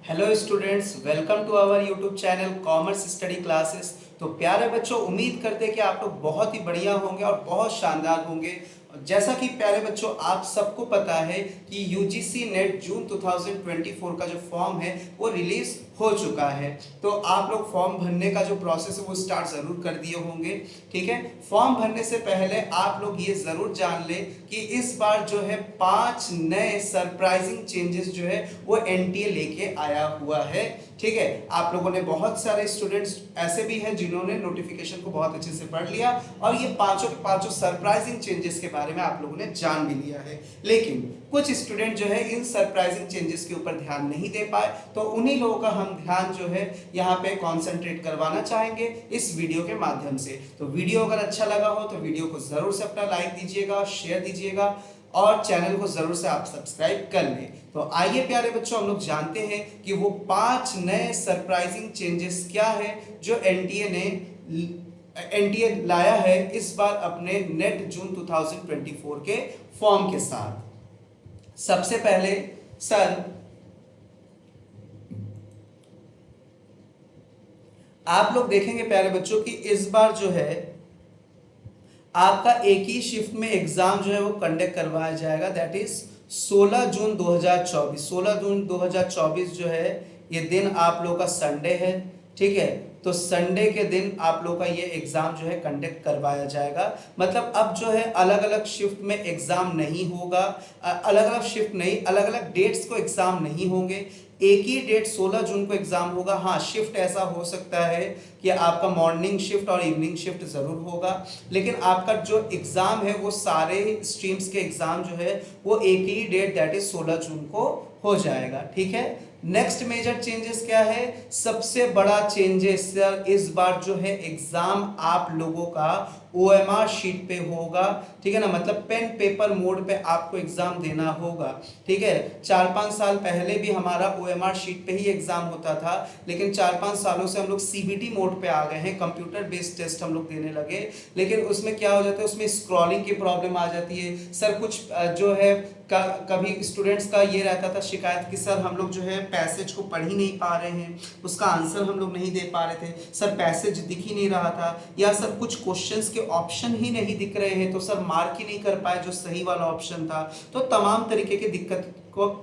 Hello students, welcome to our YouTube channel commerce study classes. तो प्यारे बच्चों, उम्मीद करते हैं कि आप लोग बहुत ही बढ़िया होंगे और बहुत शानदार होंगे। जैसा कि प्यारे बच्चों आप सबको पता है कि यूजीसी नेट जून 2024 का जो फॉर्म है वो रिलीज हो चुका है। तो आप लोग फॉर्म भरने का जो प्रोसेस है वो स्टार्ट जरूर कर दिए होंगे। ठीक है, फॉर्म भरने से पहले आप लोग ये जरूर जान लें कि इस बार जो है 5 नए सरप्राइजिंग चेंजेस जो है वो एनटीए लेके आया हुआ है। ठीक है, आप लोगों ने बहुत सारे स्टूडेंट्स ऐसे भी हैं जिन्होंने नोटिफिकेशन को बहुत अच्छे से पढ़ लिया और ये पांचों के पांचों सरप्राइजिंग चेंजेस के बारे में आप लोगों ने जान भी लिया है। लेकिन कुछ स्टूडेंट जो है इन सरप्राइजिंग चेंजेस के ऊपर ध्यान नहीं दे पाए, तो उन्हीं लोगों का हम ध्यान जो है यहाँ पे कॉन्सेंट्रेट करवाना चाहेंगे इस वीडियो के माध्यम से। तो वीडियो अगर अच्छा लगा हो तो वीडियो को जरूर से अपना लाइक दीजिएगा, शेयर दीजिएगा और चैनल को जरूर से आप सब्सक्राइब कर लें। तो आइए प्यारे बच्चों, हम लोग जानते हैं कि वो 5 नए सरप्राइजिंग चेंजेस क्या है जो एनटीए लाया है इस बार अपने नेट जून 2024 के फॉर्म के साथ। सबसे पहले सर, आप लोग देखेंगे प्यारे बच्चों कि इस बार जो है आपका एक ही शिफ्ट में एग्जाम जो है वो कंडक्ट करवाया जाएगा, दैट इज 16 जून 2024। 16 जून 2024 जो है ये दिन आप लोग का संडे है। ठीक है, तो संडे के दिन आप लोग का ये एग्जाम जो है कंडक्ट करवाया जाएगा। मतलब अब जो है अलग अलग शिफ्ट में एग्जाम नहीं होगा, अलग अलग शिफ्ट नहीं, अलग अलग डेट्स को एग्जाम नहीं होंगे, एक ही डेट 16 जून को एग्जाम होगा। हाँ, शिफ्ट ऐसा हो सकता है कि आपका मॉर्निंग शिफ्ट और इवनिंग शिफ्ट जरूर होगा, लेकिन आपका जो एग्जाम है वो सारे स्ट्रीम्स के एग्जाम जो है वो एक ही डेट दैट इज 16 जून को हो जाएगा। ठीक है, नेक्स्ट मेजर चेंजेस क्या है? सबसे बड़ा चेंजेस सर, इस बार जो है एग्जाम आप लोगों का ओएमआर शीट पे होगा। ठीक है ना, मतलब पेन पेपर मोड पे आपको एग्जाम देना होगा। ठीक है, 4-5 साल पहले भी हमारा ओएमआर शीट पे ही एग्जाम होता था, लेकिन 4-5 सालों से हम लोग सीबीटी मोड पे आ गए हैं, कंप्यूटर बेस्ड टेस्ट हम लोग देने लगे। लेकिन उसमें क्या हो जाता है, उसमें स्क्रॉलिंग की प्रॉब्लम आ जाती है सर। कुछ जो है कभी स्टूडेंट्स का ये रहता था शिकायत कि सर हम लोग जो है पैसेज को पढ़ ही नहीं पा रहे हैं, उसका आंसर हम लोग नहीं दे पा रहे थे, सर पैसेज दिख ही नहीं रहा था, या सर कुछ क्वेश्चंस के ऑप्शन ही नहीं दिख रहे हैं तो सर मार्क ही नहीं कर पाए जो सही वाला ऑप्शन था। तो तमाम तरीके की दिक्कत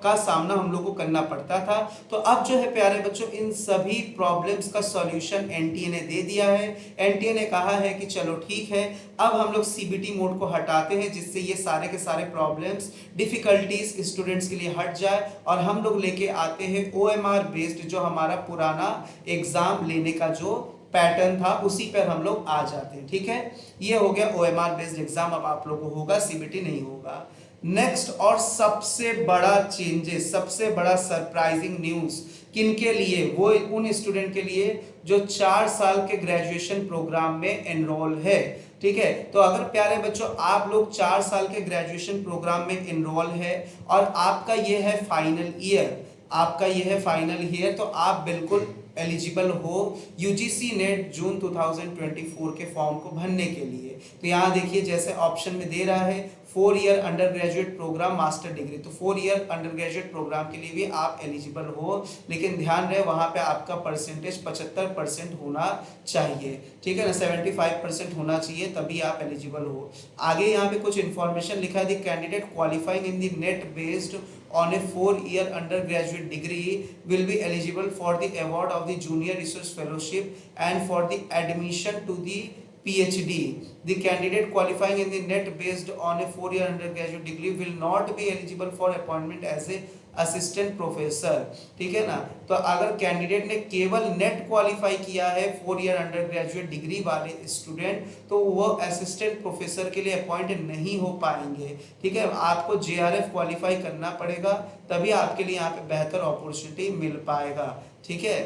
का सामना हम लोग को करना पड़ता था। तो अब जो है प्यारे बच्चों, इन सभी प्रॉब्लम्स का सॉल्यूशन एनटीए ने दे दिया है। एनटीए ने कहा है कि चलो ठीक है, अब हम लोग सीबीटी मोड को हटाते हैं जिससे ये सारे के सारे प्रॉब्लम्स, डिफिकल्टीज स्टूडेंट्स के लिए हट जाए और हम लोग लेके आते हैं ओएमआर बेस्ड, जो हमारा पुराना एग्जाम लेने का जो पैटर्न था उसी पर हम लोग आ जाते हैं। ठीक है, ये हो गया ओएमआर बेस्ड एग्जाम अब आप लोगों को होगा, सीबीटी नहीं होगा। नेक्स्ट और सबसे बड़ा चेंजेस, सबसे बड़ा सरप्राइजिंग न्यूज किनके लिए? वो उन स्टूडेंट के लिए जो 4 साल के ग्रेजुएशन प्रोग्राम में एनरोल है। ठीक है, तो अगर प्यारे बच्चों आप लोग 4 साल के ग्रेजुएशन प्रोग्राम में एनरोल है और आपका ये है फाइनल ईयर, आपका ये है फाइनल ईयर, तो आप बिल्कुल एलिजिबल हो यूजीसी नेट जून 2024 के फॉर्म को भरने के लिए। तो यहाँ देखिए जैसे ऑप्शन में दे रहा है 4 year undergraduate programme master degree, तो 4 ईयर अंडर ग्रेजुएट प्रोग्राम के लिए भी आप एलिजिबल हो, लेकिन ध्यान रहे वहाँ पे आपका परसेंटेज 75% होना चाहिए। ठीक है ना, 75% होना चाहिए तभी आप एलिजिबल हो। आगे यहाँ पे कुछ इंफॉर्मेशन लिखा है, the candidate qualifying in the net based on a 4-year undergraduate degree will be eligible for the award of the Junior Research Fellowship and for the admission to the PhD. The candidate qualifying in the NET based on a 4-year undergraduate degree will not be eligible for appointment as a assistant professor. ठीक है ना, तो अगर candidate ने केवल net qualify किया है 4 year under graduate degree वाले स्टूडेंट, तो वो असिस्टेंट प्रोफेसर के लिए अपॉइंट नहीं हो पाएंगे। ठीक है, आपको जेआरएफ क्वालिफाई करना पड़ेगा तभी आपके लिए यहाँ पे बेहतर अपॉर्चुनिटी मिल पाएगा। ठीक है,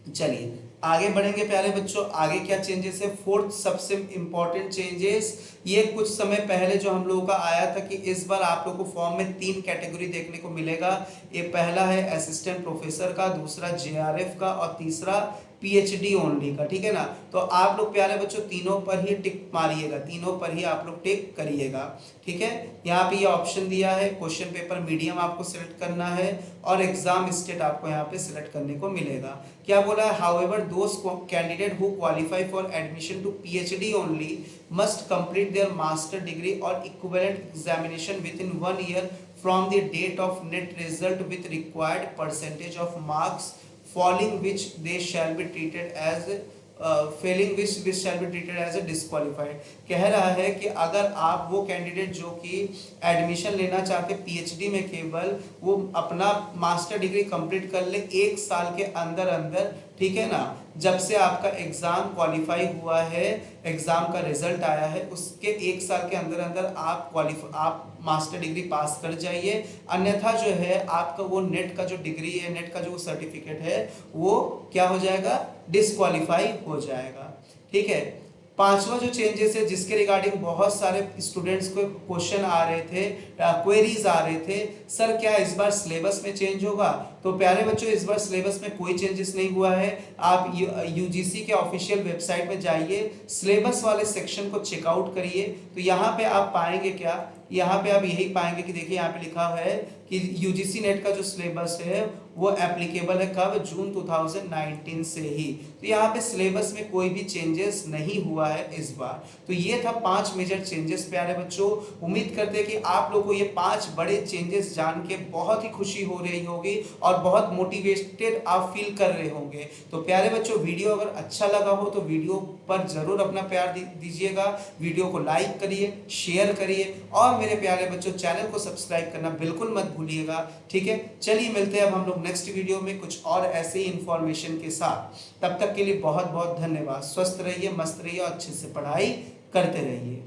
चलिए आगे बढ़ेंगे प्यारे बच्चों। आगे क्या चेंजेस है? फोर्थ सबसे इंपॉर्टेंट चेंजेस ये कुछ समय पहले जो हम लोगों का आया था कि इस बार आप लोगों को फॉर्म में 3 कैटेगरी देखने को मिलेगा। ये पहला है असिस्टेंट प्रोफेसर का, दूसरा जेआरएफ का और तीसरा पीएचडी ओनली का, ठीक है ना। तो आप लोग प्यारे बच्चों तीनों पर ही टिक मारिएगा, तीनों पर ही आप लोग टिक करिएगा, ठीक है। यहाँ पे ये ऑप्शन दिया है, क्वेश्चन पेपर मीडियम आपको सिलेक्ट करना है और एग्जाम स्टेट आपको यहाँ पे सिलेक्ट करने को मिलेगा। क्या बोला है, however those candidate who qualify for admission to PhD only must complete their master degree or equivalent examination within 1 year from the date of net result with required percentage of marks falling which they shall be treated as failing which shall be treated as a disqualified। कह रहा है कि अगर आप वो candidate जो कि admission लेना चाहते पीएचडी में केवल वो अपना मास्टर डिग्री कंप्लीट कर ले 1 साल के अंदर अंदर, ठीक है ना, जब से आपका एग्जाम क्वालिफाई हुआ है, एग्जाम का रिजल्ट आया है, उसके 1 साल के अंदर अंदर आप मास्टर डिग्री पास कर जाइए, अन्यथा जो है आपका वो नेट का जो डिग्री है, नेट का जो सर्टिफिकेट है वो क्या हो जाएगा, डिस्क्वालीफाई हो जाएगा, ठीक है। पांचवा जो चेंजेस है जिसके रिगार्डिंग बहुत सारे स्टूडेंट्स को क्वेश्चन आ रहे थे, क्वेरीज आ रहे थे, सर क्या इस बार सिलेबस में चेंज होगा। तो प्यारे बच्चों इस बार सिलेबस में कोई चेंजेस नहीं हुआ है। आप यूजीसी के ऑफिशियल वेबसाइट में जाइए, सिलेबस वाले सेक्शन को चेकआउट करिए, तो यहाँ पे आप पाएंगे क्या, यहाँ पे आप यही पाएंगे कि देखिए यहाँ पे लिखा हुआ है कि यूजीसी नेट का जो सिलेबस है वो एप्लीकेबल है कब, जून 2019 से ही। तो यहाँ पे सिलेबस में कोई भी चेंजेस नहीं हुआ है इस बार। तो ये था 5 मेजर चेंजेस प्यारे बच्चों। उम्मीद करते हैं कि आप लोगों को ये 5 बड़े चेंजेस जान के बहुत ही खुशी हो रही होगी और बहुत मोटिवेटेड आप फील कर रहे होंगे। तो प्यारे बच्चों वीडियो अगर अच्छा लगा हो तो वीडियो पर जरूर अपना प्यार दीजिएगा, वीडियो को लाइक करिए, शेयर करिए और मेरे प्यारे बच्चों चैनल को सब्सक्राइब करना बिल्कुल मत भूलिएगा, ठीक है। चलिए मिलते हैं अब हम लोग नेक्स्ट वीडियो में कुछ और ऐसे ही इंफॉर्मेशन के साथ। तब तक के लिए बहुत बहुत धन्यवाद। स्वस्थ रहिए, मस्त रहिए और अच्छे से पढ़ाई करते रहिए।